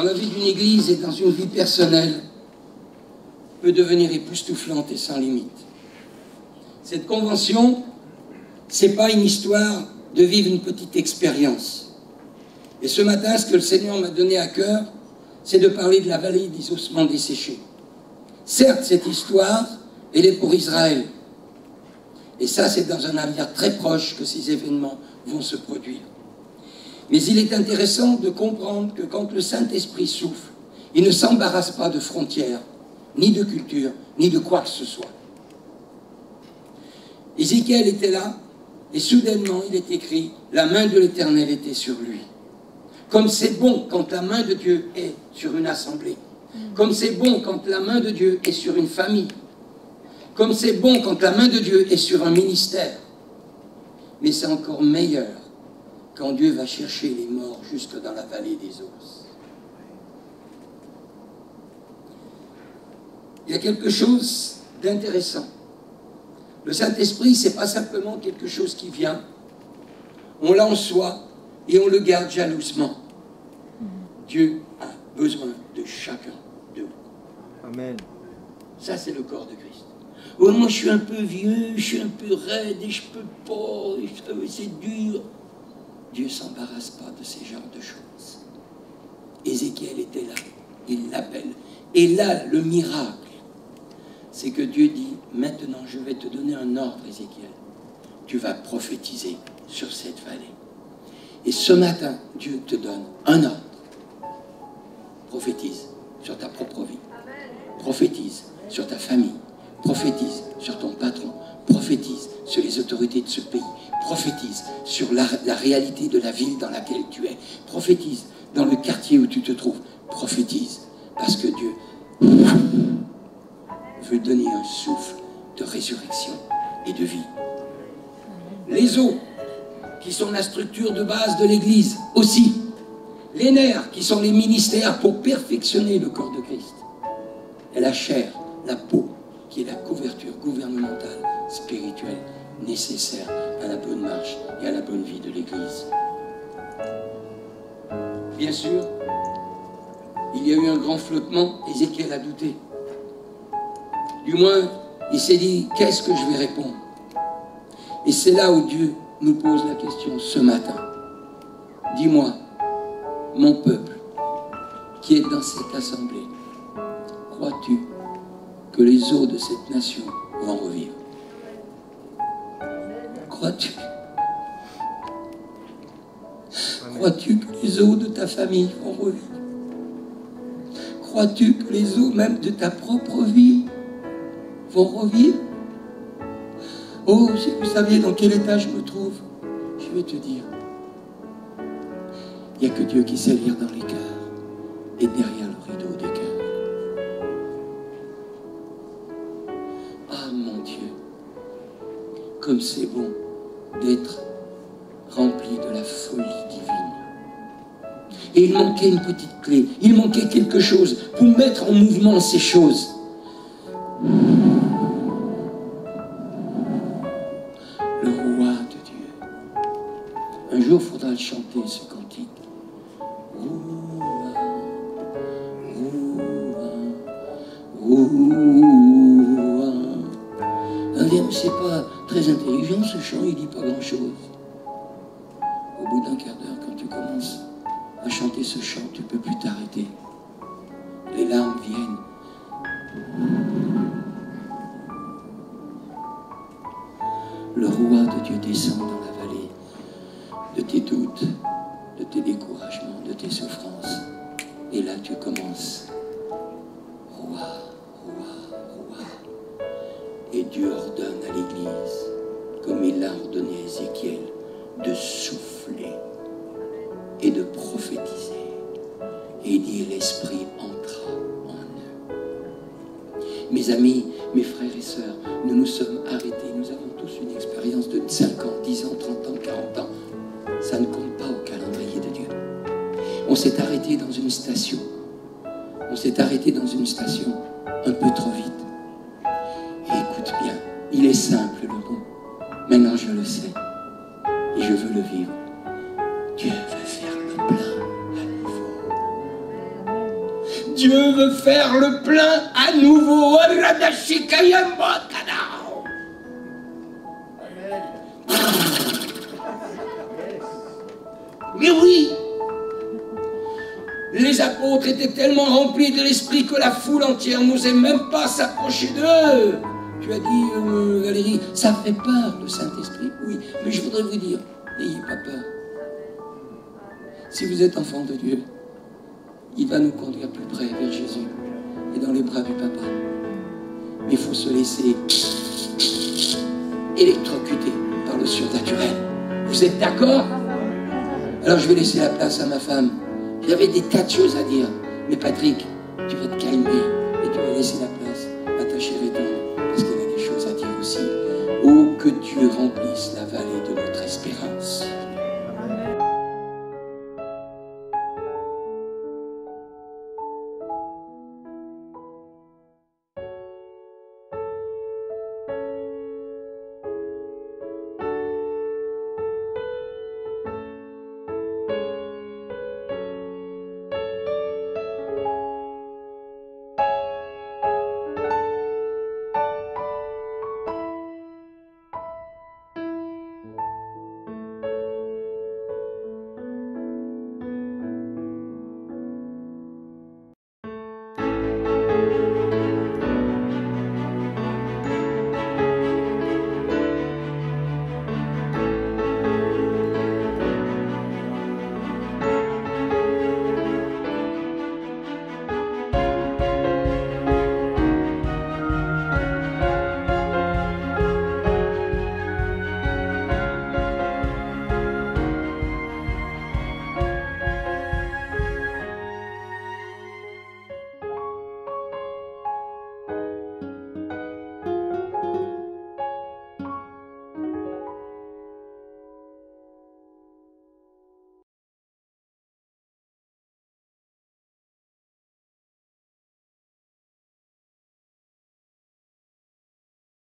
dans la vie d'une église et dans une vie personnelle, peut devenir époustouflante et sans limite. Cette convention, ce n'est pas une histoire de vivre une petite expérience. Et ce matin, ce que le Seigneur m'a donné à cœur, c'est de parler de la vallée des ossements desséchés. Certes, cette histoire, elle est pour Israël. Et ça, c'est dans un avenir très proche que ces événements vont se produire. Mais il est intéressant de comprendre que quand le Saint-Esprit souffle, il ne s'embarrasse pas de frontières, ni de culture, ni de quoi que ce soit. Ézéchiel était là, et soudainement, il est écrit, la main de l'Éternel était sur lui. Comme c'est bon quand la main de Dieu est sur une assemblée. Comme c'est bon quand la main de Dieu est sur une famille. Comme c'est bon quand la main de Dieu est sur un ministère. Mais c'est encore meilleur quand Dieu va chercher les morts jusque dans la vallée des os. Il y a quelque chose d'intéressant. Le Saint-Esprit, ce n'est pas simplement quelque chose qui vient. On l'a en soi et on le garde jalousement. Dieu a besoin de chacun de vous. Amen. Ça, c'est le corps de Christ. Oh, moi, je suis un peu vieux, je suis un peu raide et je peux pas, c'est dur. Dieu ne s'embarrasse pas de ces genres de choses. Ézéchiel était là, il l'appelle. Et là, le miracle, c'est que Dieu dit, maintenant, je vais te donner un ordre, Ézéchiel. Tu vas prophétiser sur cette vallée. Et ce matin, Dieu te donne un ordre. Prophétise sur ta propre vie. Prophétise sur ta famille. Prophétise sur ton patron. Prophétise sur les autorités de ce pays. Prophétise sur la réalité de la ville dans laquelle tu es. Prophétise dans le quartier où tu te trouves. Prophétise parce que Dieu veut donner un souffle de résurrection et de vie. Les os, qui sont la structure de base de l'Église, aussi. Les nerfs, qui sont les ministères pour perfectionner le corps de Christ. Et la chair, la peau, qui est la couverture gouvernementale, spirituelle, nécessaire à la bonne marche et à la bonne vie de l'Église. Bien sûr, il y a eu un grand flottement, Ézéchiel a douté. Du moins, il s'est dit, qu'est-ce que je vais répondre? Et c'est là où Dieu nous pose la question ce matin. Dis-moi, mon peuple, qui est dans cette assemblée, crois-tu que les os de cette nation vont revivre? Crois-tu? Crois-tu que les os de ta famille vont revivre? Crois-tu que les os même de ta propre vie vont revivre? Oh, si vous saviez dans quel état je me trouve, je vais te dire. Il n'y a que Dieu qui sait lire dans les cœurs et derrière le rideau des cœurs. Ah mon Dieu, comme c'est bon d'être rempli de la folie divine. Et il manquait une petite clé, il manquait quelque chose pour mettre en mouvement ces choses. Le roi de Dieu. Un jour, il faudra le chanter, ce cantique. C'est pas très intelligent ce chant, il dit pas grand chose. Au bout d'un quart d'heure, quand tu commences à chanter ce chant, tu peux plus t'arrêter. Les larmes viennent. Le roi de Dieu descend dans la vallée de tes doutes, de tes découragements, de tes souffrances. Et là, tu commences. Roi, roi, roi. Et Dieu ordonne à l'Église, comme il l'a ordonné à Ézéchiel, de souffler et de prophétiser. Et il dit, l'Esprit entra en eux. Mes amis, mes frères et sœurs, nous nous sommes arrêtés. Nous avons tous une expérience de 5 ans, 10 ans, 30 ans, 40 ans. Ça ne compte pas au calendrier de Dieu. On s'est arrêté dans une station. On s'est arrêté dans une station un peu trop vite. Et écoute bien, il est simple le mot. Maintenant je le sais. Et je veux le vivre. Dieu veut faire le plein à nouveau. Dieu veut faire le plein à nouveau. Mais oui, les apôtres étaient tellement remplis de l'esprit que la foule entière n'osait même pas s'approcher d'eux. Tu as dit, Valérie, ça fait peur, le Saint-Esprit. Oui, mais je voudrais vous dire, n'ayez pas peur. Si vous êtes enfant de Dieu, il va nous conduire plus près vers Jésus et dans les bras du Papa. Mais il faut se laisser électrocuter par le surnaturel. Vous êtes d'accord? Alors je vais laisser la place à ma femme. J'avais des tas de choses à dire. Mais Patrick, tu vas te calmer et tu vas laisser la